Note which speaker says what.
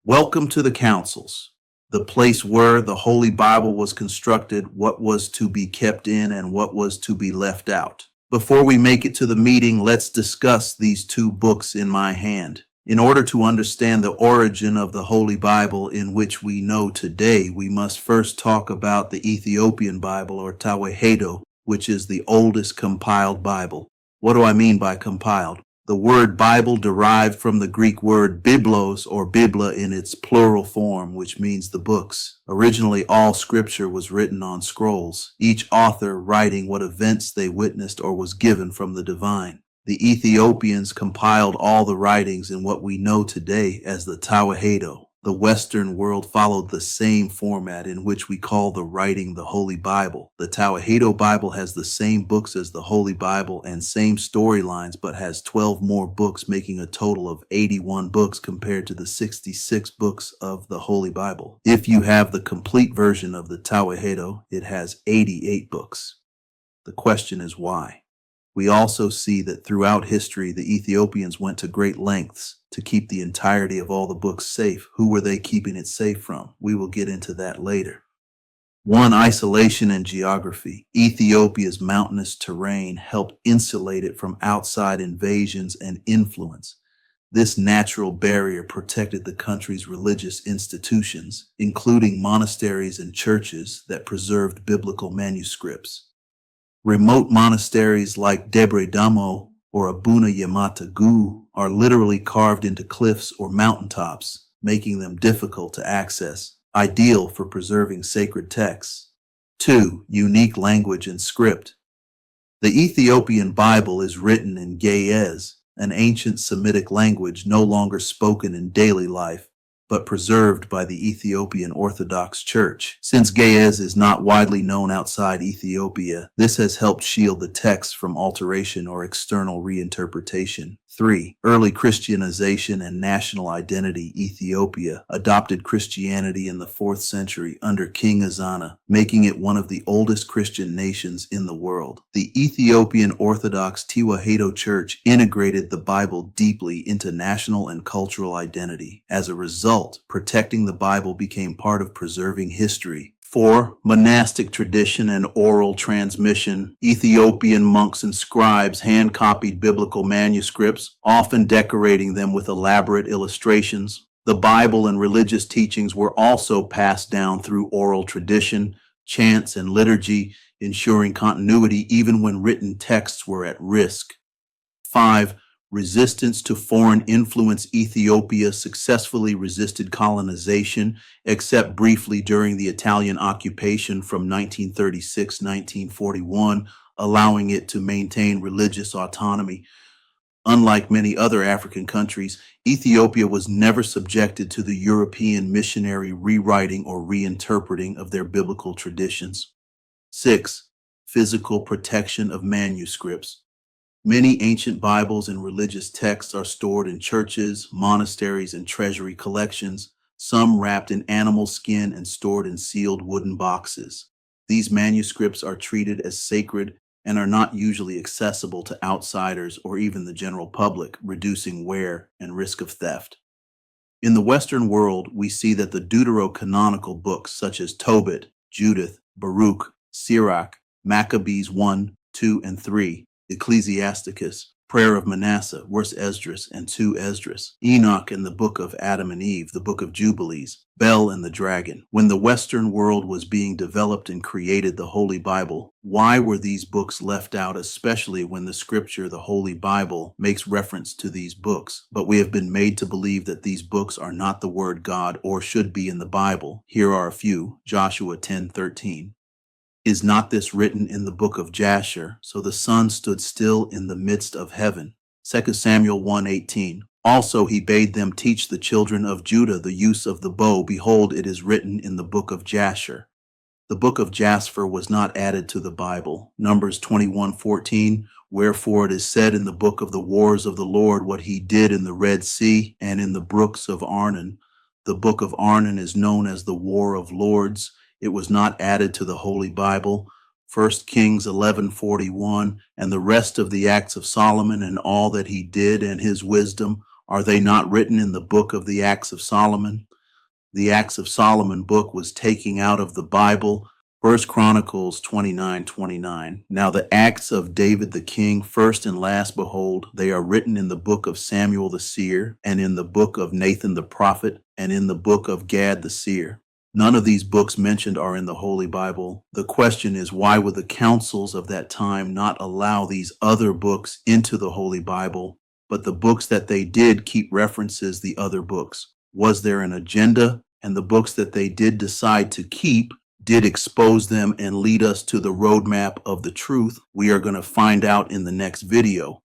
Speaker 1: Welcome to the councils, the place where the Holy Bible was constructed, what was to be kept in and what was to be left out. Before we make it to the meeting, let's discuss these two books in my hand. In order to understand the origin of the Holy Bible in which we know today, we must first talk about the Ethiopian Bible, or Tawahedo, which is the oldest compiled Bible. What do I mean by compiled? The word Bible derived from the Greek word biblos, or bibla in its plural form, which means the books. Originally, all scripture was written on scrolls, each author writing what events they witnessed or was given from the divine. The Ethiopians compiled all the writings in what we know today as the Tawahedo. The Western world followed the same format in which we call the writing the Holy Bible. The Tawahedo Bible has the same books as the Holy Bible and same storylines, but has 12 more books, making a total of 81 books compared to the 66 books of the Holy Bible. If you have the complete version of the Tawahedo, it has 88 books. The question is why? We also see that throughout history, the Ethiopians went to great lengths to keep the entirety of all the books safe. Who were they keeping it safe from? We will get into that later. 1. Isolation and geography. Ethiopia's mountainous terrain helped insulate it from outside invasions and influence. This natural barrier protected the country's religious institutions, including monasteries and churches that preserved biblical manuscripts. Remote monasteries like Debre Damo or Abuna Yamata Gu are literally carved into cliffs or mountaintops, making them difficult to access, ideal for preserving sacred texts. 2. Unique language and script. The Ethiopian Bible is written in Ge'ez, an ancient Semitic language no longer spoken in daily life, but preserved by the Ethiopian Orthodox Church. Since Ge'ez is not widely known outside Ethiopia, this has helped shield the text from alteration or external reinterpretation. 3. Early Christianization and national identity. Ethiopia adopted Christianity in the 4th century under King Ezana, making it one of the oldest Christian nations in the world. The Ethiopian Orthodox Tewahedo Church integrated the Bible deeply into national and cultural identity. As a result, protecting the Bible became part of preserving history. 4. Monastic tradition and oral transmission. Ethiopian monks and scribes hand-copied biblical manuscripts, often decorating them with elaborate illustrations. The Bible and religious teachings were also passed down through oral tradition, chants, and liturgy, ensuring continuity even when written texts were at risk. 5. Resistance to foreign influence. Ethiopia successfully resisted colonization, except briefly during the Italian occupation from 1936-1941, allowing it to maintain religious autonomy. Unlike many other African countries, Ethiopia was never subjected to the European missionary rewriting or reinterpreting of their biblical traditions. 6. Physical protection of manuscripts. Many ancient Bibles and religious texts are stored in churches, monasteries, and treasury collections, some wrapped in animal skin and stored in sealed wooden boxes. These manuscripts are treated as sacred and are not usually accessible to outsiders or even the general public, reducing wear and risk of theft. In the Western world, we see that the deuterocanonical books such as Tobit, Judith, Baruch, Sirach, Maccabees 1, 2, and 3, Ecclesiasticus, Prayer of Manasseh, 1 Esdras and 2 Esdras, Enoch and the Book of Adam and Eve, the Book of Jubilees, Bel and the Dragon. When the Western world was being developed and created the Holy Bible, why were these books left out, especially when the scripture, the Holy Bible, makes reference to these books? But we have been made to believe that these books are not the word God or should be in the Bible. Here are a few. Joshua 10:13. Is not this written in the book of Jasher? So the sun stood still in the midst of heaven. 2 Samuel 1:18. Also he bade them teach the children of Judah the use of the bow. Behold, it is written in the book of Jasher. The book of Jasper was not added to the Bible. Numbers 21:14. Wherefore it is said in the book of the wars of the Lord what he did in the Red Sea and in the brooks of Arnon. The book of Arnon is known as the War of Lords. It was not added to the Holy Bible. 1 Kings 11:41, and the rest of the acts of Solomon and all that he did and his wisdom, are they not written in the book of the Acts of Solomon? The Acts of Solomon book was taken out of the Bible, 1 Chronicles 29:29. Now the acts of David the king, first and last, behold, they are written in the book of Samuel the seer, and in the book of Nathan the prophet, and in the book of Gad the seer. None of these books mentioned are in the Holy Bible. The question is, why would the councils of that time not allow these other books into the Holy Bible, but the books that they did keep references the other books? Was there an agenda? And the books that they did decide to keep did expose them and lead us to the roadmap of the truth? We are going to find out in the next video.